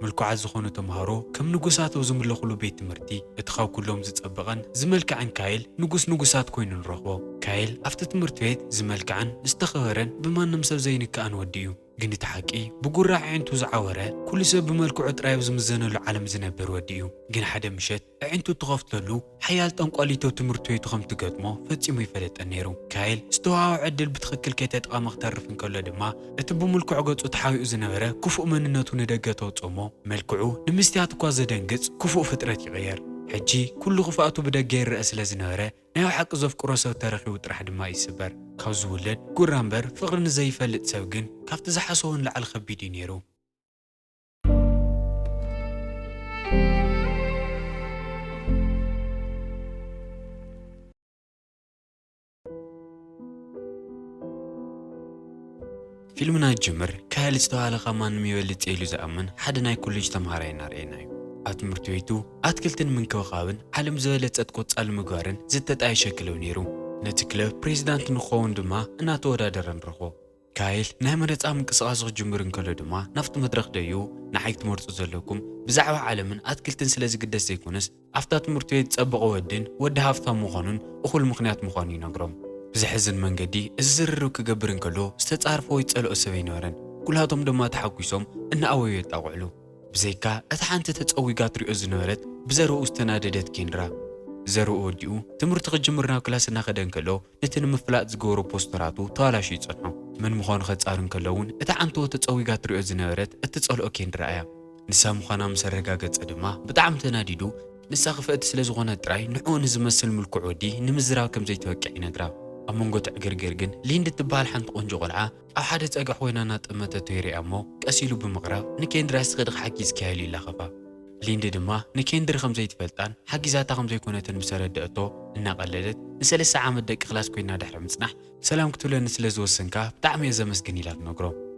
ملكوعات زخونة تمهارو كم نقصات وزملخلو بيت مرتي اتخاو كلهم زتصبغن زملك عن كايل نقصات كوين نرخبو كايل أفتت مرتويت زملك عن استخبرن بما نمسو زينك كأن وديو قنت حقي بقول راح عينتو زعورة كل سبب بملكوع ترايو زمزنو العالم زنبر وديو قن حدا مشت عينتو تغفت له حيال تنقاليتو تمرتويت خم تقدمو فتيمو يفلت أنيرو كايل استوها عدل بتخكل كيتات قامق تعرفن كله دما اتبو ملكوع قد تحاوي زنبره كفؤ مننتو ندقتو تصمو ملكوعو نمستيات كواز دنقص كفؤ فترات يغير حجي كل غفاته بدقير رأس لزنهره ناو حق زوف قرصو تاريخي وطرح دما يسبر كاوز ولد قرامبر فقرن زي فلت سوقن كافت زحاسوهن لعل خبيدي نيرو فيلمنا الجمر كهل استوى لغمان ميولد إيلو زأمن حدا ناي كوليج تمهارين رأينايو مرتويتو أتكلتن من كوخاون علم زولت أتقوط المقارن زدت أي شكل ونيرو نتكله بريزيدانت نخوون دما ناتو دادرن رخو كايل نهمرت أم قصاص جمهورن كله دما نفط مدرخ ديو نحيك تمرت زلكم بزعوا عالمن أتكلتن سلاز قدس يكونس أفتات مرتويت تسبقوا ودين ودها فتا مخانون أخل مخنيات مخاني نقرم بزحزن منقدي الزررو كقبرن كله استتعرفوا يتسألوا أسوينورن كل هاتهم دما تحقيسهم إن أوي يتقعلو بزيكا أتحانت تتقوي قاتري أزنورت بزرو استناددت كينرا زرو أوديو تمرت جمرنا كلاسنا خدن كلو نتن مفلات زغورو بوستراتو طالاشي تصنعو من مخان ختصارن كلون أتحانتو تتقوي قاتري أزنورت اتتصالو كينرا نسا مخانا مسرقاقت أدما بتعم تناديدو نسا خفقت سلزغونا تراي نحون زمسل ملكو عودي نمزراو كم زي توقعي ندرا أمونغو تعقرقرقن لين دتبال حنت قنجو قلعة أو حدا تقع وينانات أمتا تيري أمو كأسيلو بمقراب نكيندر أسغد حاكيز كهالي لخفا لين دما نكيندر خمزي تفلتان حاكيزاتا خمزي كونتن مسارد دقتو إنا قلدت نسال الساعة مدك خلاص كوينا دحر مصنح سلام كتولا نسلزو السنكا بتعمي يزمسكني لك نقرو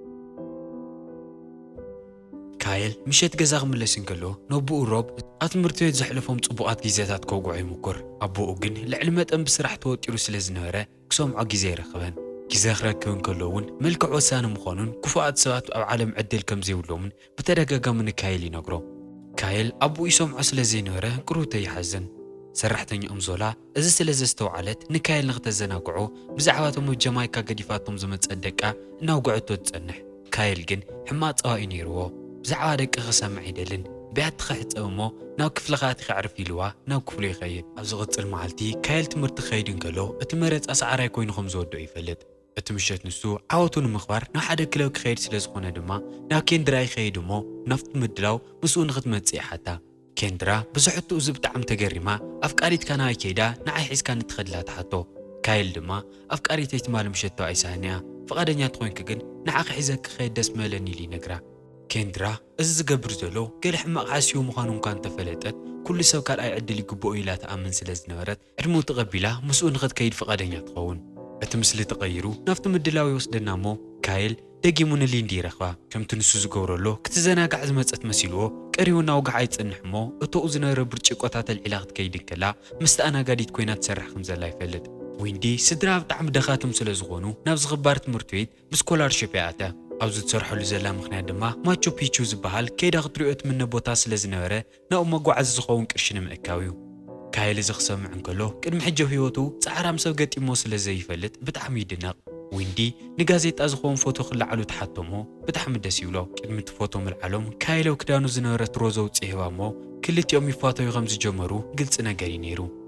كايل مشيت جزاغ ملسين كله نوبو روب أتمرتويت زحلفهم صبوقات جيزاتات كوغو يمكر أبو أجن لعلمت أم بسرح توتيرو سلزنهره كسوم عجيزي رخبان جزاغ راكون كلون ملك عوسان مخانون كفاءات سوات أو عالم عدل كم زيولومن بترجع من كايل ينقرو كايل أبو يسوم عسل زينهره كروته يحزن سرحتني أمزولا إذا سلزستو علت نكايل نغتزنا قعو بزعواتهم الجمايكا قديفاتهم زمت صدقة إنه قعدتو تسنح كايل جن حمات يروو بزعادك غسام عيدلن بعد خحت أمو ناو كفلغات خعرف يلوا ناو كفلو يخيد أزغط المعالتي كايل تمرت خيدن كلو اتمرت أسعاري كوين خمزو دو يفلت اتمشت نسو عاوتون مخبار ناو حدا كلو كخيد سلزخونا دما ناو كيندرا يخيد مو نفط مدلاو مسؤون خدمت سيحاتا كيندرا بزحتو زبط عم تقريما أفكاريت كان هاي كيدا ناعي حيس كانت تخدلات حاتو كايل دما أفكاريت يتمال مشتو عيسانيا فقادنيا تخوين كجن نعاق حيزك خيد دس مالني لي نقرا كيندرا إز قبر زلو قال حماق عاسيو مخانون كان تفلتت كل سو كان أي عدل يقبو إلى تأمن سلز نورت عدمو تقبله مسؤول غد كيد فقادنيا تخون أتمسلي تغيرو نفط مدلاوي وصدنا مو كايل دقيمون اللي ندير أخوا كم تنسو زقورلو كتزنا قاعد مصت مسيلو قريونا وقاعد يتصنحمو اتو زنا برچقوتات العلاقه كيد كلا مستأنا قاعد كوينات تسرح خمزه لا يفلت ويندي سدرا بطعم دخاتم سلازغونو نفس غبارت مرتويت بسكولارشيب ياتا أوز تسرحوا لزلا مخناد ما ماتشو بيتشو زبهال كيدا غطريقت من بوتا سلازنوره ناو مقو عز زخون كرشن مأكاويو كايل زخصم عنكلو كد محجو هيوتو صعرام سو قطيمو سلازي يفلت بطعم يدنق ويندي نغازيت ازخون فوتو خلعلو تحطمو بطعم دسيولو قدمت فوتو ملعلوم كايلو كدانو زنورت روزو صيهوامو كلت يوم يفاتو يغمز جمرو قلت نغاري نيرو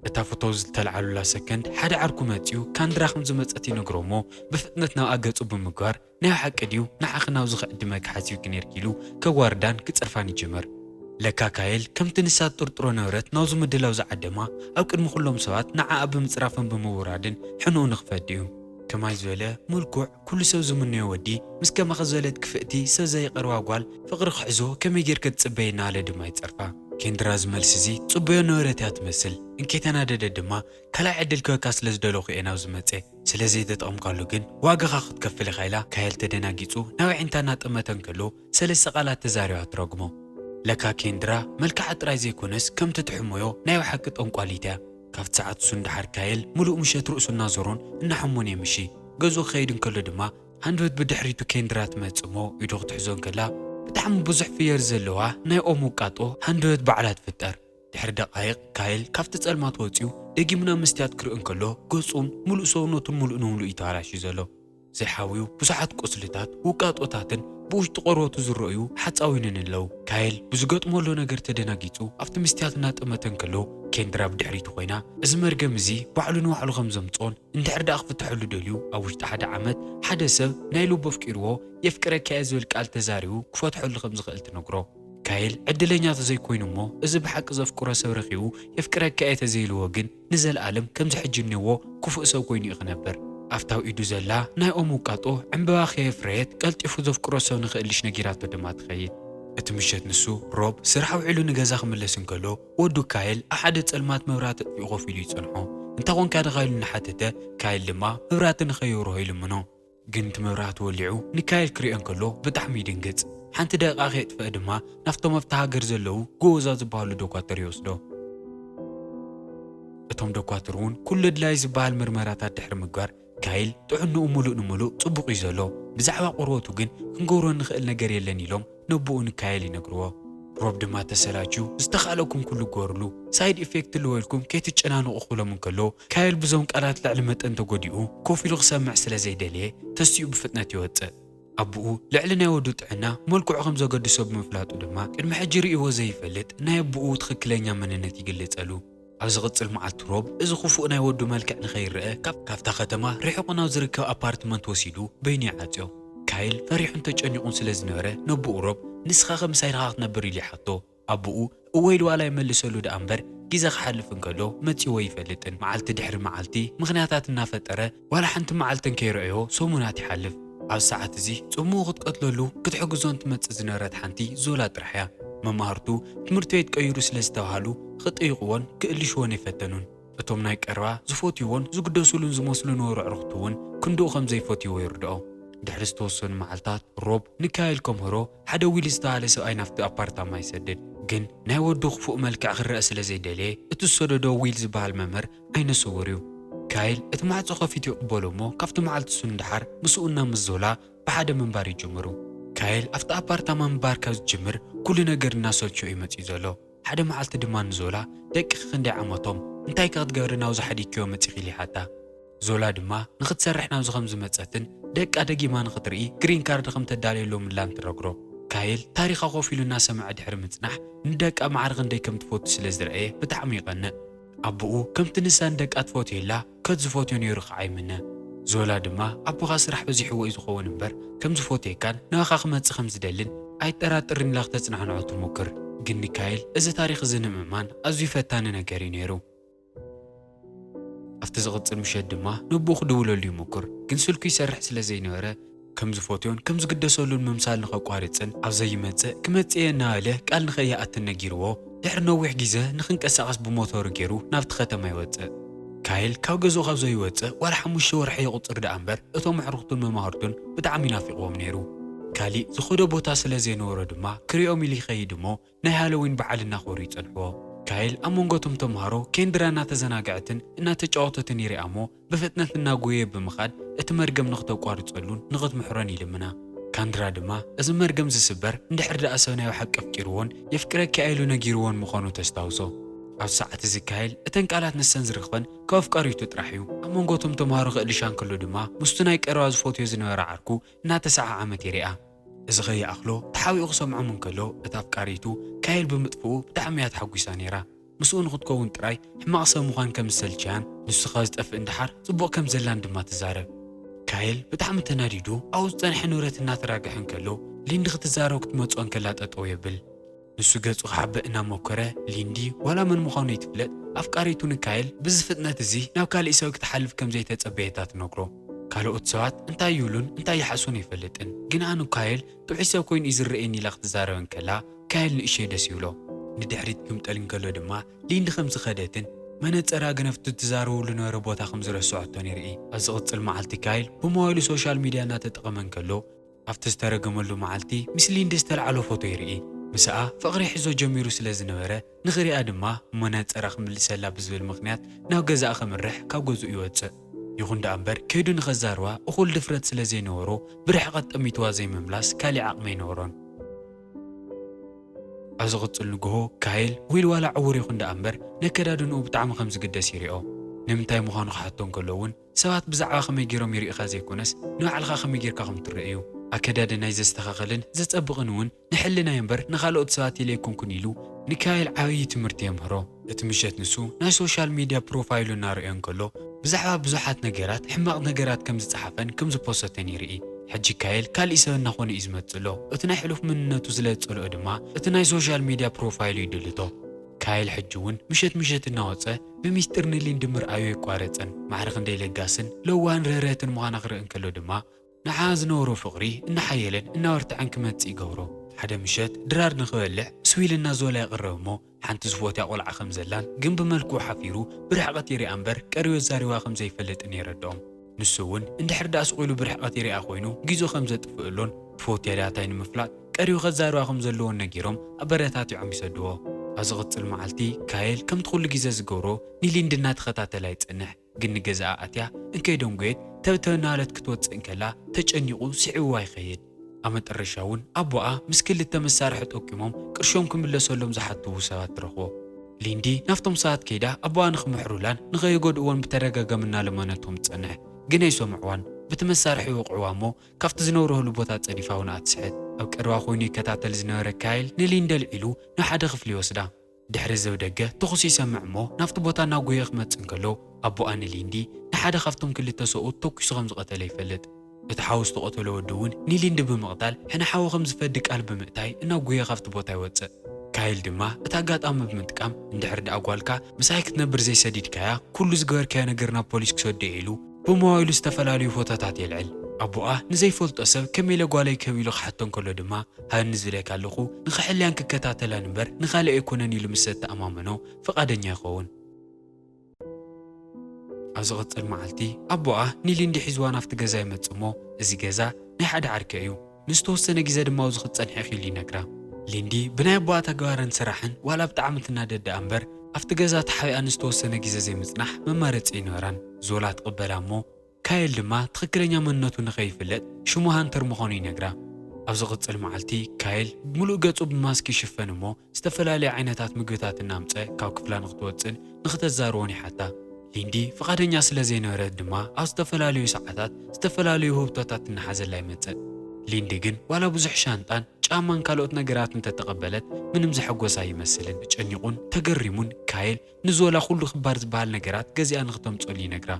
اتا فوتوز تلعلو لا سكند حدا عركو ماتيو كان دراخم زمصتي نغرومو بفتنتنا اغصو بمغار ناو حق ديو نعخناو زخدمك حاسيو كنير كيلو كواردان كصرفاني جمر لكا كايل كم تنسات طرطرو نورت نوزو مدلاو زعدما او قدم كلهم سوات نعا بمصرافن بمورادن حنو نخفديو كما يزوله ملكوع كل سو زمن يودي مسكا ما خزلت كفتي سو زي قرواغوال فقر خحزو كم يجير كتصبينا على دما يصرفا كندراز ملسزي صبيو نورت ياتمسل انكيتنا دددما كلا عدل كوكاس لزدلو خينا وزمصي سلازي تطقم قالو جن واغا خدكفل خيلا كايل تدناغيصو ناوي انتنا طمتن كلو سلس قالات تزاريو اترغمو لكا كيندرا ملكع طراي كونس كم تتحميو نايو حق طنقاليتا كافت ساعات سندحر كايل ملو مشت رؤسنا زورون ان حمون يمشي غزو خيدن كله دما ሃንደበት ብድሕሪቱ ኬንድራ ትመጽሞ ኢዱ ክትሕዞን ከላ ብጣዕሚ ብዙሕ ፍየር ዘለዋ ናይ ኦም ውቃጦ ሃንደበት ባዕላ ትፍጠር። ድሕሪ ደቃይቕ ካይል ካብቲ ጸልማት ወፂኡ ደጊምና መስትያት ክርኢ እንከሎ ገጹን ሙሉእ ሰውነቱን ሙሉእ ንሙሉእ ይተባላሽ ዘሎ። ዘይሓዊው ብዙሓት ቁስልታት ውቃጦታትን ብውሽጢ ቆርበቱ ዝረአዩ ሓፃዊንን ኣለው። ካይል ብዝገጥመሎ ነገር ተደናጊጹ ኣብቲ መስትያት እናጠመተን ከሎ ኬንድራ ብድሕሪቱ ኮይና እዚ መርገም እዚ ባዕሉ ንባዕሉ ከም ዘምጾን እንድሕር ደኣ ክፍትሐሉ ደልዩ ኣብ ውሽጢ ሓደ ዓመት ሓደ ሰብ ናይ ልቡ ኣፍቂርዎ የፍቅረካ እየ ዝብል ቃል ተዛሪቡ ክፈትሐሉ ከም ዝኽእል ትነግሮ። ካይል ዕድለኛ ተዘይኮይኑ እሞ እዚ ብሓቂ ዘፍቅሮ ሰብ ረኺቡ የፍቅረካ እየ ተዘይልዎ ግን ንዘለኣለም ከም ዝሕጅንዎ ክፉእ ሰብ ኮይኑ ይኽነበር። ኣፍታው ኢዱ ዘላ ናይ ኦም ውቃጦ ዕምበባ ከየፍረየት ቀልጢፉ ዘፍቅሮ ሰብ ንኽእልሽ ነጊራቶ ድማ ትኸይድ። እቲ ምሸት ንሱ ሮብ ስራሕ ውዒሉ ንገዛ ክምለስ እንከሎ ወዱ ካይል ኣብ ሓደ ጸልማት መብራህቲ ኣጥፊኡ ኮፍ ኢሉ ይጸንሖ። እንታይ ኮንካ ድኻ ኢሉ እናሓተተ ካይል ድማ መብራህቲ ንኸየብርሆ ይልምኖ። ግን እቲ መብራህቲ ወሊዑ ንካይል ክሪኦ እንከሎ ብጣዕሚ ይድንግጽ። ሓንቲ ደቂቓ ከየጥፍአ ድማ ናፍቶም ኣብቲ ሃገር ዘለዉ ጎበዛ ዝበሃሉ ዶኳተር ይወስዶ። እቶም ዶኳተር እውን ኩሉ ድላይ ዝበሃል ምርመራታት ድሕሪ ምግባር ካይል ጥዕንኡ ሙሉእ ንሙሉእ ጽቡቕ እዩ ዘሎ፣ ብዛዕባ ቆርበቱ ግን ክንገብሮ ንኽእል ነገር የለን ኢሎም ነብኡ ንካይል ይነግርዎ። ሮብ ድማ ተሰላችው ዝተኻለኩም ኩሉ ገበርሉ ሳይድ ኢፌክት ልወልኩም ከይትጨናንቑ ክብሎም እንከሎ ካይል ብዞም ቃላት ልዕሊ መጠን ተጎዲኡ ኮፍ ኢሉ ክሰምዕ ስለ ዘይደልየ ተስቲኡ ብፍጥነት ይወፅእ። ኣቦኡ ልዕሊ ናይ ወዱ ጥዕና መልክዑ ከም ዘገድሶ ብምፍላጡ ድማ ቅድሚ ሕጂ ርእይዎ ዘይፈልጥ ናይ ኣቦኡ ትኽክለኛ መንነት ይግለጸሉ። ኣብ ዝቕጽል መዓልቲ ሮብ እዚ ክፉእ ናይ ወዱ መልክዕ ንኸይርአ ካብታ ከተማ ርሒቑ ናብ ዝርከብ ኣፓርትመንት ወሲዱ በይኑ ይዓጽዮ። ካይል ፈሪሑን ተጨኒቑን ስለ ዝነበረ ነብኡ ሮብ ንስኻ ከምሳይ ኢልኻ ክትነብር ኢሉ ይሓቶ። ኣቦኡ እወይ ዋላ ይመልሰሉ ደኣ እምበር ግዜ ክሓልፍ እንከሎ መጺዎ ይፈልጥን። መዓልቲ ድሕሪ መዓልቲ ምኽንያታት እናፈጠረ ዋላ ሓንቲ መዓልትን ከይረአዮ ሰሙናት ይሓልፍ። ኣብ ሰዓት እዚ ጽሙቕ ክትቀትለሉ ክትሕግዞን ትመጽእ ዝነበረት ሓንቲ ዞላ ጥራሕ እያ። መማህርቱ ትምህርቲ ቤት ቀይሩ ስለ ዝተባሃሉ ክጥይቕዎን ክእልሽዎን ይፈተኑን። እቶም ናይ ቀረባ ዝፈትይዎን ዝግደሱሉን ዝመስሉ ነበሩ ኣዕርኽቲ እውን ክንድኡ ከም ዘይፈትይዎ ይርድኦ። ድሕሪ ዝተወሰኑ መዓልታት ሮብ ንካይል ከምህሮ ሓደ ዊል ዝተባሃለ ሰብኣይ ናፍቲ ኣፓርታማ ይሰድድ። ግን ናይ ወዱ ክፉእ መልክዕ ክረአ ስለ ዘይደለየ እቲ ዝሰደዶ ዊል ዝበሃል መምህር ኣይነሰውር እዩ። ካይል እቲ ማዕጾ ከፊቱ ይቕበሎ እሞ ካብቲ መዓልቲ ሱ እንዳሓር ምስኡና ምስ ዞላ ብሓደ ምንባር ይጅምሩ። ካይል ኣብቲ ኣፓርታማ ምንባር ካብ ዝጅምር ኩሉ ነገር እናሰልችዮ ይመጽእ ዘሎ። ሓደ መዓልቲ ድማ ንዞላ ደቂ ክንደይ ዓመቶም እንታይ ክትገብር ናብዚ ሓዲክዮ መጺኽ ኢሉ ይሓታ። ዞላ ድማ ንኽትሰርሕ ናብዚ ከም ዝመጸትን ደቃ ደጊማ ንኽትርኢ ግሪን ካርድ ከም ተዳልየሎም ምላን ትረግሮ። ካይል ታሪኻ ኮፍ ኢሉ እናሰምዐ ድሕሪ ምጽናሕ ንደቃ ማዕርኽ ክንደይ ከም ትፈቱ ስለ ዝረአየ ብጣዕሚ ይቐንእ። ኣቦኡ ከምቲ ንሳን ደቃ ትፈትየላ ከትዝፈትዮ ነይሩ ከዓ ይምነ። ዞላ ድማ ኣቦኻ ስራሕ በዚሕዎ እዩ ዝኸውን እምበር ከም ዝፈትየካን ንባኻ ክመጽእ ከም ዝደልን ኣይጠራጥርን ኢላ ክተጽናዕንዖ ትሞክር። ግን ንካይል እዚ ታሪክ እዚ ንምእማን ኣዝዩ ፈታኒ ነገር እዩ ነይሩ። ኣብቲ ዝቕጽል ምሸት ድማ ነብኡ ክድውለሉ ይሞክር። ግን ስልኩ ይሰርሕ ስለ ዘይነበረ ከም ዝፈትዮን ከም ዝግደሰሉን ምምሳል ንኸቋርፅን ኣብ ዘይመጽእ ክመጽእ እናበለ ቃል ንኸይኣትን ነጊርዎ ድሕሪ ነዊሕ ግዜ ንኽንቀሳቐስ ብሞተሩ ገይሩ ናብቲ ከተማ ይወፅእ። ካይል ካብ ገዝኡ ካብ ዘይወፅእ ዋላ 5 ወርሒ ይቁፅር ደኣ እምበር እቶም ኣዕርኽቱን መማህርቱን ብጣዕሚ ይናፊቕዎም ነይሩ። ካሊእ ዝኸዶ ቦታ ስለ ዘይነበሮ ድማ ክሪኦም ኢሉ ይኸይድ እሞ ናይ ሃሎዊን በዓል እናኽበሩ ይጸንሕዎ። ካይል ኣብ መንጎቶም ተምሃሮ ኬንድራ እናተዘናግዐትን እናተጫወተትን ይርአ እሞ ብፍጥነት እናጎየ ብምኻድ እቲ መርገም ንኽተቋርጸሉን ንኽትምሕሮን ይልምና። ካንድራ ድማ እዚ መርገም ዝስበር እንድሕር ደኣ ሰብ ናይ ሓቂ ኣፍቂርዎን የፍቅረካ ኢሉ ነጊርዎን ምዃኑ ተስታውሶ። ኣብ ሰዓት እዚ ካይል እተን ቃላት ንሰን ዝረኽበን ካብ ኣፍቃሪቱ ጥራሕ እዩ። ኣብ መንጎቶም ተምሃሮ ክእልሻን ከሎ ድማ ምስቱ ናይ ቀረባ ዝፈትዮ ዝነበረ ዓርኩ እናተሰዓዓመት ይርአ። እዚ ኸይኣኽሎ ተሓቢኡ ክሰምዖም እንከሎ እታ ኣፍቃሪቱ ካይል ብምጥፍኡ ብጣዕሚ እያ ተሓጒሳ ነይራ። ምስኡ ንኽትከውን ጥራይ ሕማቕ ሰብ ምዃን ከም ዝሰልችያን ንሱ ኸ ዝጠፍእ እንድሓር ጽቡቕ ከም ዘላን ድማ ትዛረብ። ካይል ብጣዕሚ ተናዲዱ ኣብኡ ዝጸንሐ ንብረት እናተራግሐ እንከሎ ሊንዲ ክትዛረብ ክትመጽኦ እንከላ ጠጠው የብል። ንሱ ገጹ ክሓብእ እናሞከረ ሊንዲ ዋላ መን ምዃኑ ይትፍለጥ ኣፍቃሪቱ ንካይል ብዚ ፍጥነት እዚ ናብ ካሊእ ሰብ ክትሓልፍ ከም ዘይተጸበየታ ትነግሮ። ካልኦት ሰባት እንታይ ይብሉን እንታይ ይሓሱን ኣይፈልጥን። ግን ኣኑ ካይል ጥዑይ ሰብ ኮይኑ እዩ ዝርአየኒ ኢላ ክትዛረብ እንከላ ካይል ንእሽተይ ደስ ይብሎ። ንድሕሪት ክምጠል እንከሎ ድማ ሊንዲ ከም ዝኸደትን መነፀራ ገነፍቱ ትዛረብሉ ነበረ ቦታ ከም ዝረስዖቶን ይርኢ። ኣብ ዝቕጽል መዓልቲ ካይል ብሞባይሉ ሶሻል ሚድያ እናተጠቐመ እንከሎ ኣብቲ ዝተረገመሉ መዓልቲ ምስ ሊንዲ ዝተለዓሎ ፎቶ ይርኢ። ምስኣ ፍቕሪ ሒዞ ጀሚሩ ስለ ዝነበረ ንኽሪኣ ድማ መነፀራ ክምልሰላ ብዝብል ምኽንያት ናብ ገዛእ ክምርሕ ካብ ገዝኡ ይወፅእ። ይኹን ደኣምበር ከይዱ ንኸዛርባ እኹል ድፍረት ስለ ዘይነበሮ ብርሕቐት ጠሚትዋ ዘይምምላስ ካሊእ ዓቕሚ ኣይነበሮን። ኣብ ዝቕፅል ንግሆ ካይል ዊል ዋላ ዕውር ይኹን ደኣምበር ነከዳድንኡ ብጣዕሚ ከም ዝግደስ ይርኦ። ንምንታይ ምዃኑ ክሓቶ እንከሎ እውን ሰባት ብዛዕባ ከመይ ገይሮም ይርኢኻ ዘይኮነስ ንባዕልኻ ከመይ ጌርካ ከም ትርአዩ ኣከዳድናይ ዘስተኻኸልን ዘጸብቕን እውን ንሕልናይ እምበር ንኻልኦት ሰባት ኢለ ኣይኮንኩን ኢሉ ንካይል ዓብዪ ትምህርቲ የምህሮ። እቲ ምሸት ንሱ ናይ ሶሻል ሚድያ ፕሮፋይሉ እናርአዮ እንከሎ ብዛዕባ ብዙሓት ነገራት ሕማቕ ነገራት ከም ዝፀሓፈን ከም ዝፖሰተን ይርኢ። ሕጂ ካይል ካሊእ ሰብ እናኾነ እዩ ዝመፅሎ። እቲ ናይ ሕሉፍ መንነቱ ዝለፀልኦ ድማ እቲ ናይ ሶሻል ሚድያ ፕሮፋይሉ ይድልቶ። ካይል ሕጂ እውን ምሸት እናወፀ ብምስጢር ንሊንዲ ምርኣዩ ኣይቋረፅን። ማዕርኽ እንደይለጋስን ለዋን ርህረትን ምዃና ክርኢ እንከሎ ድማ ንሓ ዝነበሮ ፍቕሪ እናሓየለን እናወርትዐን ክመፅእ ይገብሮ። ሓደ ምሸት ድራር ንኽበልዕ ስዊል እናዘበላ ይቕረብ እሞ ሓንቲ ዝፎትያ ቆልዓ ከም ዘላን ግን ብመልክዑ ሓፊሩ ብርሕቐት ይሪኣ እምበር ቀሪዮ ዛሪባ ከም ዘይፈልጥን የረድኦም። ንሱ እውን እንድሕር ዳኣ ስቑኢሉ ብርሕቐት ይሪኣ ኮይኑ ግዜ ከም ዘጥፍእሎን ትፎትያ ዳታይ ንምፍላጥ ቀሪዮ ከዛሪባ ከም ዘለዎን ነጊሮም ኣበረታቲዖም ይሰድዎ። ኣብ ዝቕፅል መዓልቲ ካይል ከምቲ ኩሉ ግዜ ዝገብሮ ንሊንዲ እናተኸታተላ ይፅንሕ። ግን ንገዛኣ ኣትያ እንከይዶም ጎየት ተብተብ እናበለት ክትወፅእ እንከላ ተጨኒቑ ስዒብዋ ይኸይድ። ኣብ መጨረሻ እውን ኣቦኣ ምስ ክልተ መሳርሒ ጠቂሞም ቅርሾም ክምለሰሎም ዝሓትዉ ሰባት ትረኽቦ። ሊንዲ ናብቶም ሰባት ከይዳ ኣቦኣ ንኽምሕሩላን ንኸይጎድእዎን ብተደጋጋሚ እናለመነቶም ትፀንሕ። ግን ኣይሰምዕዋን። በቲ መሳርሒ ይወቕዕዋ እሞ ካብቲ ዝነብረሉ ቦታ ፀዲፋ እውን ኣትስሕት። ኣብ ቀረባ ኮይኑ ይከታተል ዝነበረ ካይል ንሊንዲ ኣልዒሉ ናብ ሓደ ክፍሊ ይወስዳ። ድሕሪ ዘብ ደገ ተኹሲ ይሰምዕ እሞ ናብቲ ቦታ እናጎየ ክመፅእ እንከሎ ኣቦኣ ንሊንዲ ንሓደ ካብቶም ክልተ ሰብኡት ተኪሱ ከም ዝቐተለ ይፈልጥ። እቲ ሓዊ ዝተቐተሎ ወዲ እውን ንሊንዲ ብምቕታል ሕና ሓዊ ከም ዝፈድቅ ቃል ብምእታይ እናጎየ ካብቲ ቦታ ይወፅእ። ካይል ድማ እቲ ኣጋጣሚ ብምጥቃም እንድሕር ዳኣ ጓልካ ምሳይ ክትነብር ዘይሰዲድካያ ኩሉ ዝገበርካዮ ነገር ናብ ፖሊስ ክሰድዮ ኢሉ ብሞባይሉ ዝተፈላለዩ ፎቶታት የልዕል። ኣቦኣ ንዘይፈልጦ ሰብ ከመይ ኢለ ጓለይ ከቢሉ ክሓቶ እንከሎ ድማ ሃኒ ዝብለካ ኣለኹ ንኽሕልያን ክከታተላን እምበር ንኻልእ ኣይኮነን ኢሉ ምስ ዝተኣማመኖ ፈቓደኛ ይኸውን። ኣብ ዝቕፅል መዓልቲ ኣቦኣ ንሊንዲ ሒዝዋ ናብቲ ገዛ ይመፅእ እሞ እዚ ገዛ ናይ ሓደ ዓርከ እዩ። ንዝተወሰነ ግዜ ድማ ኣብዚ ክፀንሐ ኢሉ ይነግራ። ሊንዲ ብናይ ኣቦኣ ተግባርን ስራሕን ዋላ ብጣዕሚ ትናደድኣ እምበር ኣብቲ ገዛ ተሓቢኣ ንዝተወሰነ ግዜ ዘይምፅናሕ መማረፂ ይነበራን። ዝወላ ትቕበላ እሞ ካይል ድማ ትኽክለኛ መንነቱ ንኸይፍለጥ ሽሙ ሃንተር ምዃኑ ይነግራ። ኣብ ዝቕፅል መዓልቲ ካይል ሙሉእ ገጹ ብማስክ ይሽፈን እሞ ዝተፈላለዩ ዓይነታት ምግብታት እናምፀ ካብ ክፍላ ንኽትወፅን ንኽተዛርቦን ይሓታ። ሊንዲ ፈቓደኛ ስለ ዘይነበረት ድማ ኣብ ዝተፈላለዩ ሰዓታት ዝተፈላለዩ ህብቶታት እናሓዘላ ይመፅእ። ሊንዲ ግን ዋላ ብዙሕ ሻንጣን ጫማን ካልኦት ነገራት እንተተቐበለት ምንም ዘሐጎሳ ይመስልን። ጨኒቑን ተገሪሙን ካይል ንዞላ ኩሉ ክባር ዝበሃል ነገራት ገዚኣ ንኽተምፀሉ ይነግራ።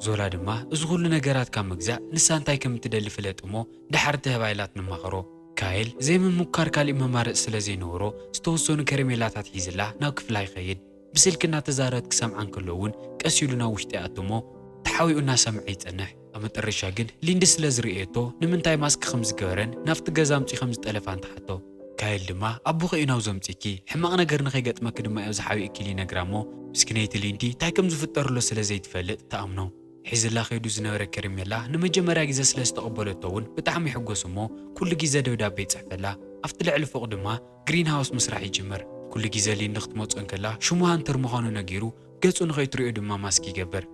ዞላ ድማ እዚ ኩሉ ነገራት ካብ ምግዛእ ንሳ እንታይ ከም እትደሊ ፍለጥ እሞ ድሓር ተባይላት ንማኸሮ። ካይል ዘይምምኳር ካሊእ መማርፅ ስለ ዘይነበሮ ዝተወሰኑ ከረሜላታት ሒዝላ ናብ ክፍላ ይኸይድ። ብስልኪ እናተዛረበት ክሰምዓ እንከሎ እውን ቀስ ኢሉ ናብ ውሽጢ ኣቱ እሞ ተሓዊኡ እናሰምዐ ይፀንሕ። ኣብ መጨረሻ ግን ሊንዲ ስለ ዝርኤቶ ንምንታይ ማስክ ከም ዝገበረን ናብቲ ገዛ ኣምፂኡ ከም ዝጠለፋን ተሓቶ። ካይል ድማ ኣቦኺ እዩ ናብዚ ኣምፂእኪ ሕማቕ ነገር ንኸይገጥመኪ ድማ ኣብ ዝሓቢእኪ ኢሉ ይነግራ እሞ ምስኪነይቲ ሊንዲ እንታይ ከም ዝፍጠረሎ ስለ ዘይትፈልጥ ተኣምኖ። ሒዝላ ከይዱ ዝነበረ ከረሜላ ንመጀመርያ ግዜ ስለ ዝተቐበለቶ እውን ብጣዕሚ ይሕጎስ እሞ ኩሉ ግዜ ደብዳቤ ይፅሕፈላ። ኣብቲ ልዕሊ ፎቕ ድማ ግሪን ሃውስ ምስራሕ ይጅምር። ኩሉ ግዜ ሊንዲ ክትመፅኦ እንከላ ሽሙ ሃንተር ምዃኑ ነጊሩ ገጹ ንኸይትሪኦ ድማ ማስክ ይገበር።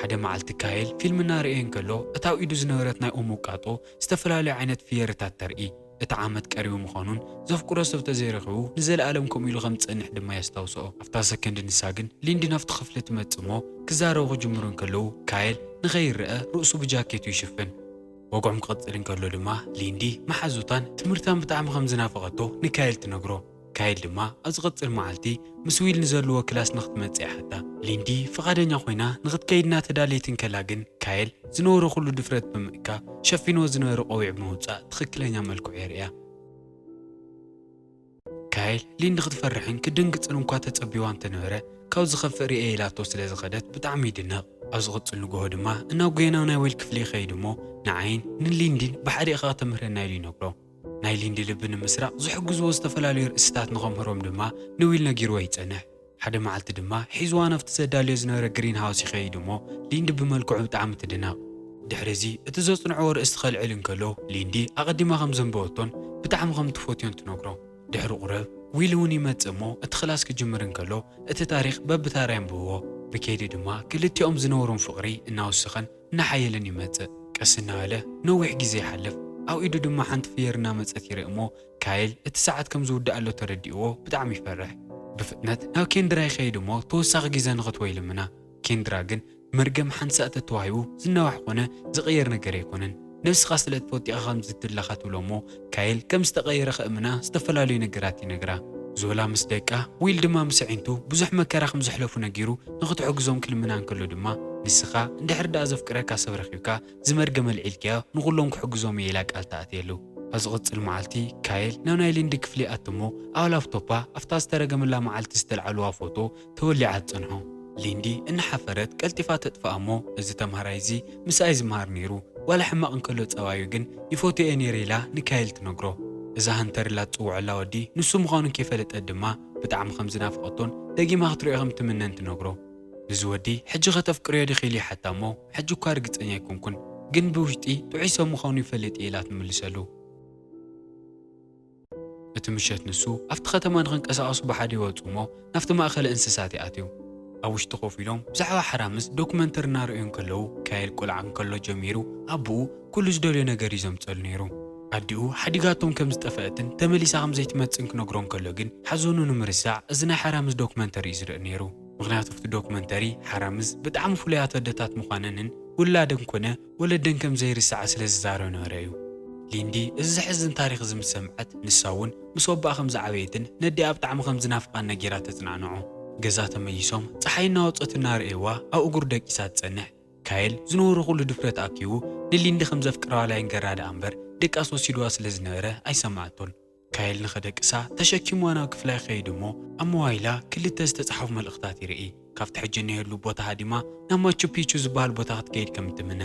ሓደ መዓልቲ ካይል ፊልም እናርአየ እንከሎ እታ ኣብ ኢዱ ዝነበረት ናይ ኦሞ ቃጦ ዝተፈላለዩ ዓይነት ፍየርታት ተርኢ። እቲ ዓመት ቀሪቡ ምዃኑን ዘፍቅሮ ሰብ ተዘይረኺቡ ንዘለኣለም ከምኡ ኢሉ ከም ዝፀንሕ ድማ የስታውስኦ። ኣብታ ሰከንዲ ንሳ ግን ሊንዲ ናብቲ ክፍሊ ትመፅእ እሞ ክዛረቡ ክጅምሩ እንከለዉ ካይል ንኸይርአ ርእሱ ብጃኬቱ ይሽፍን። ወግዖም ክቕፅል እንከሎ ድማ ሊንዲ መሓዙታን ትምህርታን ብጣዕሚ ከም ዝናፈቐቶ ንካይል ትነግሮ። ካይል ድማ ኣብ ዝቕፅል መዓልቲ ምስ ዊል ንዘለዎ ክላስ ንኽትመፅእ ይሓታ። ሊንዲ ፈቓደኛ ኮይና ንኽትከይድ እናተዳለየት እንከላ ግን ካይል ዝነበሮ ኩሉ ድፍረት ብምእካብ ሸፊንዎ ዝነበረ ቆቢዕ ብምውፃእ ትኽክለኛ መልክዑ የርእያ። ካይል ሊንዲ ክትፈርሕን ክድንግፅን እንኳ ተፀቢዋ እንተነበረ ካብ ዝኸፍእ ርኤ ኢላቶ ስለ ዝኸደት ብጣዕሚ ይድነቕ። ኣብ ዝቕፅል ንግሆ ድማ እናብ ጎየናው ናይ ዊል ክፍሊ ይኸይድ እሞ ንዓይን ንሊንዲን ብሓዲእኻ ከተምህረና ኢሉ ይነግሮ። ናይ ሊንዲ ልቢ ንምስራቕ ዝሕግዝዎ ዝተፈላለዩ ርእስታት ንኸምህሮም ድማ ንዊል ነጊርዎ ይፀንሕ። ሓደ መዓልቲ ድማ ሒዝዋ ናብቲ ዘዳልዮ ዝነበረ ግሪን ሃውስ ይኸይድ እሞ ሊንዲ ብመልክዑ ብጣዕሚ ትድነቕ። ድሕሪዚ እቲ ዘፅንዕዎ ርእስቲ ኸልዕል እንከሎ ሊንዲ ኣቐዲማ ከም ዘንበወቶን ብጣዕሚ ከም ትፈትዮን ትነግሮ። ድሕሪ ቁረብ ዊል እውን ይመፅእ እሞ እቲ ክላስ ክጅምር እንከሎ እቲ ታሪክ በብታራ የንብብዎ። بكيدي دما كلتيهم زنورون فقري እናوسخن እናحيلن يمጽእ ቀስና አለ ነዊሕ ግዜ ይሓልፍ ኣብ ኢዱ ድማ ሓንቲ ፍየርና መጽት ይርኢ እሞ ካይል እቲ ሰዓት ከም ዝውዳእ ኣሎ ተረዲእዎ ብጣዕሚ ይፈርሕ ብፍጥነት ናብ ኬንድራ ይኸይድ እሞ ተወሳኺ ግዜ ንኽትወይ ልምና ኬንድራ ግን መርገም ሓንቲ ሰዓት ተዋሂቡ ዝነዋሕ ኮነ ዝቕየር ነገር ኣይኮነን ነፍስኻ ስለ እትፈቲኻ ከም ዝትለኻ ትብሎ እሞ ካይል ከም ዝተቐየረ ኸእምና ዝተፈላለዩ ነገራት ይነግራ ዞላ ምስ ደቃ ዊል ድማ ምስ ዒንቱ ብዙሕ መከራ ከም ዘሕለፉ ነጊሩ ንኽትሕግዞም ክልምና እንከሎ ድማ ንስኻ እንድሕር ዳ ዘፍቅረካ ሰብ ረኺብካ ዝመርገመ ልዒልክያ ንኹሎም ክሕግዞም እየ ኢላ ቃል ተኣትየሉ ኣብ ዝቕፅል መዓልቲ ካይል ናብ ናይ ሊንዲ ክፍሊ ኣትሞ ኣብ ላፕቶፓ ኣፍታ ዝተረገመላ መዓልቲ ዝተልዓልዋ ፎቶ ተወሊዓ ትፅንሖ ሊንዲ እናሓፈረት ቀልጢፋ ተጥፍኣ እሞ እዚ ተምሃራይ እዚ ምስኣይ ዝመሃር ነይሩ ዋላ ሕማቕ እንከሎ ፀባዩ ግን ይፎቶየ ነይረ ኢላ ንካይል ትነግሮ እዛ ሃንተርላ ትፅውዐላ ወዲ ንሱ ምዃኑ ከይፈለጠት ድማ ብጣዕሚ ከም ዝናፍቐቶን ደጊማ ክትሪኦ ከም ትምነን ትነግሮ እዚ ወዲ ሕጂ ከተፍቅርዮ ድኺኢሉ ሓታ እሞ ሕጂ እኳ ርግፀኛ ኣይኮንኩን ግን ብውሽጢ ጥዑይ ሰብ ምዃኑ ይፈልጥ እየ ኢላ ትምልሰሉ እቲ ምሸት ንሱ ኣብቲ ከተማ ንኽንቀሳቐሱ ብሓደ ይወፁ እሞ ናብቲ ማእኸለ እንስሳት ይኣትዩ ኣብ ውሽጢ ኮፍ ኢሎም ብዛዕባ ሓራምስ ዶክመንተሪ እናርአዩ ከለዉ ካይል ቆልዓ እንከሎ ጀሚሩ ኣቦኡ ኩሉ ዝደልዮ ነገር እዩ ዘምፀሉ ነይሩ ኣዲኡ ሓዲጋቶም ከም ዝጠፍአትን ተመሊሳ ከም ዘይትመፅን ክነግሮም ከሎ ግን ሓዘኑ ንምርሳዕ እዚ ናይ ሓራምስ ዶክመንተሪ እዩ ዝርኢ ነይሩ ምክንያቱ ኣብቲ ዶክመንተሪ ሓራምስ ብጣዕሚ ፍሉያት ወደታት ምዃነንን ውላደን ኮነ ወለደን ከም ዘይርሳዕ ስለ ዝዛረብ ነበረ እዩ ሊንዲ እዚ ዝሕዝን ታሪክ ምስ ሰምዐት ንሳ እውን ምስ ወባኣ ከም ዝዓበየትን ነዲኣ ብጣዕሚ ከም ዝናፍቃን ነጊራ ተፅናንዖ ገዛ ተመይሶም ፀሓይ እናወፀት እናርእየዋ ኣብ እጉር ደቂሳ ትፀንሕ ካይል ዝነበሩ ኩሉ ድፍረት ኣኪቡ ንሊንዲ ከም ዘፍቅረዋላ ይንገራዳ እምበር ደቃስ ወሲድዋ ስለ ዝነበረ ኣይሰማዕቶን ካይል ንኸደቅሳ ተሸኪምዋ ናብ ክፍላ ይኸይድ እሞ ኣብ ሞባይላ ክልተ ዝተፃሓፉ መልእኽታት ይርኢ ካብቲ ሕጂ ንሄሉ ቦታ ሃዲማ ናብ ማቹ ፒቹ ዝበሃል ቦታ ክትከይድ ከም እትምነ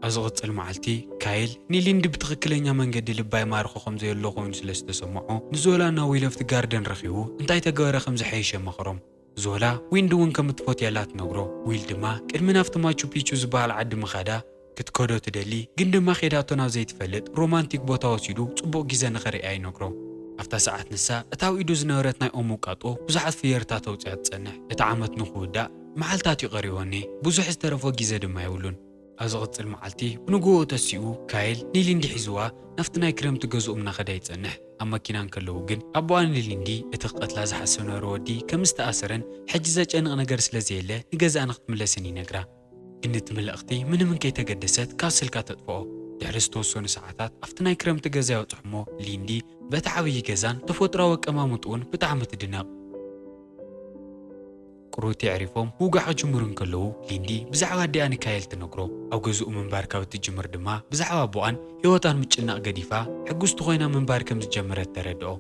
ኣብ ዝቕፅል መዓልቲ ካይል ንሊንዲ ብትኽክለኛ መንገዲ ልባይ ማርኾ ከም ዘየሎ ኮይኑ ስለ ዝተሰምዖ ንዞላ ናብ ዊል ኣፍቲ ጋርደን ረኺቡ እንታይ ተገበረ ከም ዝሐየሸ መኽሮም ዞላ ዊንዲ እውን ከም እትፈትየላ ትነግሮ ዊል ድማ ቅድሚ ናብቲ ማቹ ፒቹ ዝበሃል ዓዲ ምኻዳ ክትከዶ ትደሊ ግን ድማ ኼዳቶ ናብ ዘይትፈልጥ ሮማንቲክ ቦታ ወሲዱ ጽቡቕ ግዜ ንኸርእያ ይነግሮ ኣብታ ሰዓት ንሳ እታ ኣብ ኢዱ ዝነበረት ናይ ኦም ውቃጦ ብዙሓት ፍየርታት ተውፅያ ትጸንሕ እቲ ዓመት ንኽውዳእ መዓልታት ይቐሪቦኒ ብዙሕ ዝተረፈ ግዜ ድማ ይብሉን ኣብ ዝቕፅል መዓልቲ ብንግሆ ተሲኡ ካይል ንሊንዲ ሒዝዋ ናብቲ ናይ ክረምቲ ገዝኡ እናኸዳ ይጸንሕ ኣብ መኪና እንከለዉ ግን ኣቦኣ ንሊንዲ እቲ ክቐትላ ዝሓስብ ነበረ ወዲ ከም ዝተኣሰረን ሕጂ ዘጨንቕ ነገር ስለ ዘየለ ንገዛኣ ንኽትምለስን ይነግራ ግን እቲ መልእኽቲ ምንም ከይተገደሰት ካብ ስልካ ተጥፍኦ ድሕሪ ዝተወሰኑ ሰዓታት ኣብቲ ናይ ክረምቲ ገዛ ይወፅሑ እሞ ሊንዲ በቲ ዓብዪ ገዛን ተፈጥሮኣዊ ኣቀማምጥኡን ብጣዕሚ ትድነቕ ቁሩቲ ዕሪፎም ውጋዕ ክጅምሩ እንከለዉ ሊንዲ ብዛዕባ ኣዲኣ ንካይል ትነግሮ ኣብ ገዝኡ ምንባር ካብ እትጅምር ድማ ብዛዕባ ኣቦኣን ህይወታን ምጭናቕ ገዲፋ ሕጉስቲ ኮይና ምንባር ከም ዝጀመረት ተረድኦ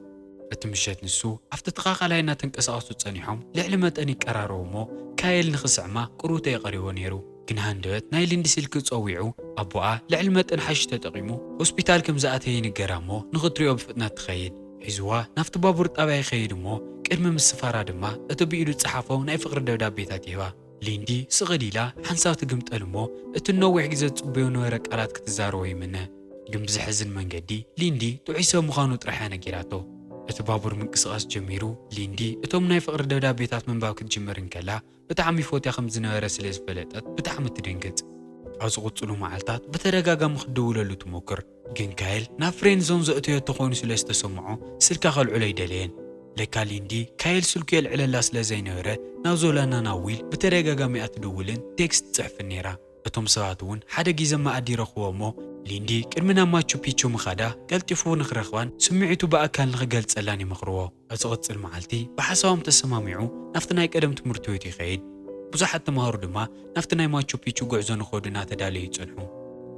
እቲ ምሸት ንሱ ኣብቲ ተኻኻላይ እናተንቀሳቐሱ ጸኒሖም ልዕሊ መጠን ይቀራረቡ እሞ ካይል ንኽስዕማ ቁሩተ የቐሪቦ ነይሩ ግን ሃንደበት ናይ ሊንዲ ስልኪ ፀዊዑ ኣቦኣ ልዕሊ መጠን ሓሽ ተጠቒሙ ሆስፒታል ከም ዝኣተየ ይንገራ እሞ ንኽትሪኦ ብፍጥነት ትኸይድ ሒዝዋ ናብቲ ባቡር ጣብያ ይኸይድ እሞ ቅድሚ ምስፋራ ድማ እቲ ብኢዱ ዝፀሓፎ ናይ ፍቕሪ ደብዳቤታት ይህባ ሊንዲ ስቕድ ኢላ ሓንሳብ ትግምጠል እሞ እቲ ነዊሕ ግዜ ዝፅበዩ ነበረ ቃላት ክትዛረቦ ይምነ ግን ብዝሕዝን መንገዲ ሊንዲ ጥዑይ ሰብ ምዃኑ ጥራሕ ነጊራቶ እቲ ባቡር ምንቅስቓስ ጀሚሩ ሊንዲ እቶም ናይ ፍቕሪ ደብዳቤታት ምንባብ ክትጅምር እንከላ ብጣዕሚ ፈትያ ከም ዝነበረ ስለ ዝፈለጠት ብጣዕሚ ትድንግፅ ኣብ ዝቕፅሉ መዓልታት ብተደጋጋሚ ክትደውለሉ ትሞክር ግን ካይል ናብ ፍሬንድ ዞን ዘእተየቶ ኮይኑ ስለ ዝተሰምዖ ስልካ ከልዕሎ ይደልየን ለካ ሊንዲ ካይል ስልኩ የልዕለላ ስለ ዘይነበረ ናብ ዞላና ናብ ዊል ብተደጋጋሚ እያ ትድውልን ቴክስት ትፅሕፍን ነይራ እቶም ሰባት እውን ሓደ ግዜ ማኣዲ ይረኽቦ እሞ ሊንዲ ቅድሚ ናብ ማቹ ፒቹ ምኻዳ ቀልጢፉ ንኽረኽባን ስምዒቱ ብኣካል ንኽገልጸላን ይመኽርዎ ኣብ ዝቕፅል መዓልቲ ብሓሳቦም ተሰማሚዑ ናብቲ ናይ ቀደም ትምህርቲ ቤቱ ይኸይድ ብዙሓት ተምሃሩ ድማ ናብቲ ናይ ማቹ ፒቹ ጉዕዞ ንኸዱ እናተዳለዩ ይጸንሑ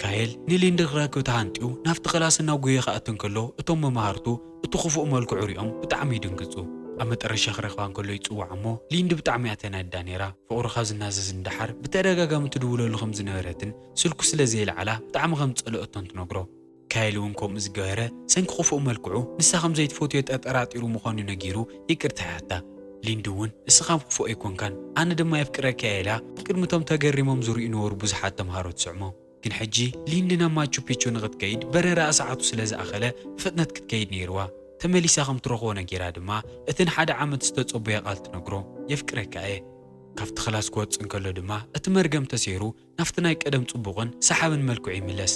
ካይል ንሊንዲ ክረክብ ተሃንጢኡ ናብቲ ክላስ ናብ ጉያ ክኣቱ እንከሎ እቶም መምሃርቱ እቲ ክፉእ መልክዑ ሪኦም ብጣዕሚ ይድንግፁ ኣብ መጨረሻ ክረኽባ እንከሎ ይፅዋዕ እሞ ሊንዲ ብጣዕሚ እያ ተናዳ ነይራ ፍቑርኻ ዝናዘዝ እንዳሓር ብተደጋጋሚ ትድውለሉ ከም ዝነበረትን ስልኩ ስለ ዘይለዓላ ብጣዕሚ ከም ዝፀልአቶን ትነግሮ ካይል እውን ከምኡ ዝገበረ ሰንኪ ክፉእ መልክዑ ንሳ ከም ዘይትፈትዮ ጠጠራጢሩ ምዃኑ ነጊሩ ይቅርታ ይሓታ ሊንዲ እውን እስኻ ክፉእ ኣይኮንካን ኣነ ድማ የፍቅረካ ኢላ ቅድሚቶም ተገሪሞም ዝርእዩ ነበሩ ብዙሓት ተምሃሮ ትስዕሞ ግን ሕጂ ሊንዲ ናብ ማቹ ፒቹ ንኽትከይድ በረራ ሰዓቱ ስለ ዝኣኸለ ብፍጥነት ክትከይድ ነይርዋ ተመሊሳ ከም ትረኽቦ ነጊራ ድማ እቲ ንሓደ ዓመት ዝተፀበየ ቃል ትነግሮ የፍቅረካ እየ ካብቲ خلاص ክወፅእ እንከሎ ድማ እቲ መርገም ተሰይሩ ናፍቲ ናይ ቀደም ጽቡቕን ሰሓብን መልክዑ ይምለስ።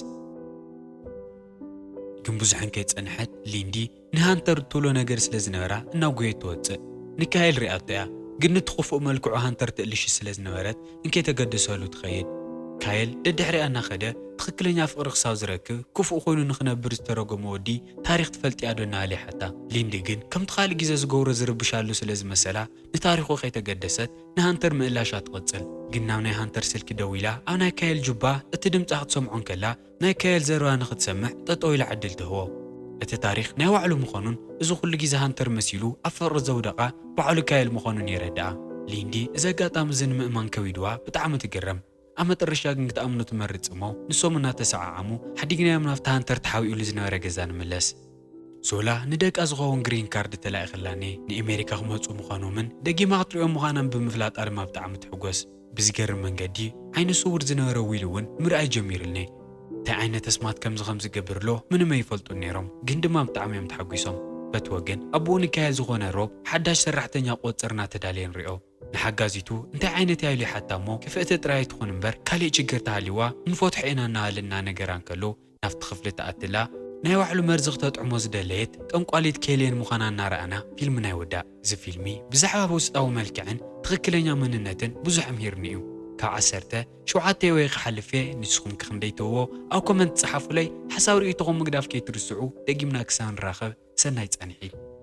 ግን ብዙሕን ከይጸንሐት ሊንዲ ንሃንተር ትብሎ ነገር ስለ ዝነበራ እናጉየት ትወፅእ። ንካይል ሪኣቶ እያ ግን ንትኽፉእ መልክዑ ሃንተር ትእልሽ ስለ ዝነበረት እንከይተገደሰሉ ትኸይድ። ካይል ደድሕሪኣ እናኸደ ትኽክለኛ ፍቕሪ ክሳብ ዝረክብ ክፉእ ኮይኑ ንኽነብር ዝተረጎመ ወዲ ታሪክ ትፈልጥያ ዶ እናበለ ሓታ። ሊንዲ ግን ከምቲ ካልእ ግዜ ዝገብሮ ዝርብሻሉ ስለ ዝመሰላ ንታሪኹ ከይተገደሰት ንሃንተር ምእላሻ ትቐጽል። ግን ናብ ናይ ሃንተር ስልኪ ደው ኢላ ኣብ ናይ ካይል ጁባ እቲ ድምፂ ክትሰምዖን ከላ ናይ ካይል ዘረባ ንኽትሰምዕ ጠጠው ኢላ ዕድል ትህቦ። እቲ ታሪክ ናይ ባዕሉ ምዃኑን እዚ ኩሉ ግዜ ሃንተር መሲሉ ኣብ ፍቕሪ ዘውደቓ ባዕሉ ካይል ምዃኑን የረድኣ። ሊንዲ እዚ ኣጋጣሚ እዚ ንምእማን ከቢድዋ ብጣዕሚ ትግረም። ኣብ መጨረሻ ግን ክትኣምኑ ትመርጽ እሞ ንሶም እናተሰዓዓሙ ሓዲግናዮም ናብቲ ሃንተር ተሓቢኡሉ ዝነበረ ገዛ ንምለስ። ዞላ ንደቃ ዝኸውን ግሪን ካርድ ተላኢኽላኒ ንኣሜሪካ ክመፁ ምዃኖምን ደጊማ ክትሪኦም ምዃናን ብምፍላጣ ድማ ብጣዕሚ ትሕጎስ። ብዝገርም መንገዲ ዓይነ ስውር ዝነበረ ዊል እውን ምርኣይ ጀሚሩልኒ። እንታይ ዓይነት ኣስማት ከም ዝገብርሎ ምንም ኣይፈልጡን ነይሮም፣ ግን ድማ ብጣዕሚ እዮም ተሓጒሶም። በቲ ወገን ኣቦኡ ንካየል ዝኾነ ሮብ ሓዳሽ ሰራሕተኛ ቁፅር እናተዳልየ ንሪኦ። ንሓጋዚቱ እንታይ ዓይነት ያይሉ ሓታ እሞ ክፍእቲ ጥራይ ትኹን እምበር ካልእ ችግር ተሃሊዋ ንፈትሖ ኢና እናሃልና ነገራ እንከሎ ናብቲ ክፍሊ ተኣትላ ናይ ባዕሉ መርዚ ክተጥዕሞ ዝደለየት ጠንቋሊት ኬልየን ምዃና እናረኣና ፊልም ናይ ወዳእ። እዚ ፊልሚ ብዛዕባ ውሽጣዊ መልክዕን ትኽክለኛ መንነትን ብዙሕ ኣምሂርኒ እዩ። ካብ 17 ወይ ክሓልፍ ንስኹም ክንደይ ትብዎ ኣብ ኮመንት ጸሓፉለይ። ሓሳብ ርእይቶኹም ምግዳፍ ከይትርስዑ ደጊምና ክሳብ ንራኸብ ሰናይ ጸኒሒ።